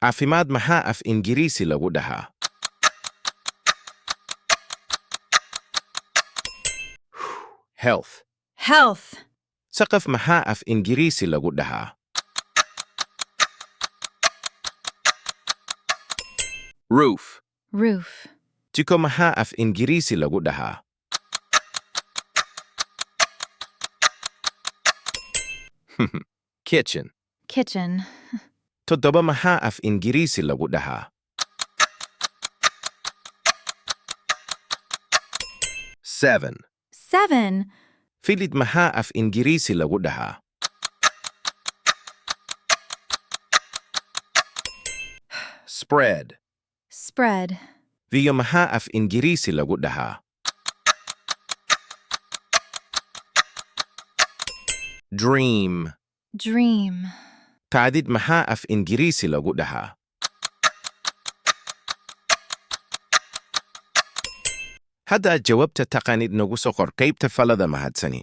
Caafimaad maxaa af Ingiriisi lagu dhahaa? Health. Health. Saqaf maxaa af Ingiriisi lagu dhahaa? Roof. Roof. Jiko maxaa af Ingiriisi lagu dhahaa? Kitchen. Kitchen. Toddoba maxaa af Ingiriisi lagu dhahaa? 7. 7. Filid maxaa af Ingiriisi lagu dhahaa? Spread. Spread. Biyo maxaa af Ingiriisi lagu dhahaa? Dream. Dream. Taadid maxaa af Ingiriisi lagu dhahaa? Hadda aad jawaabta taqaanid nagu soo qor qaybta falada mahadsani.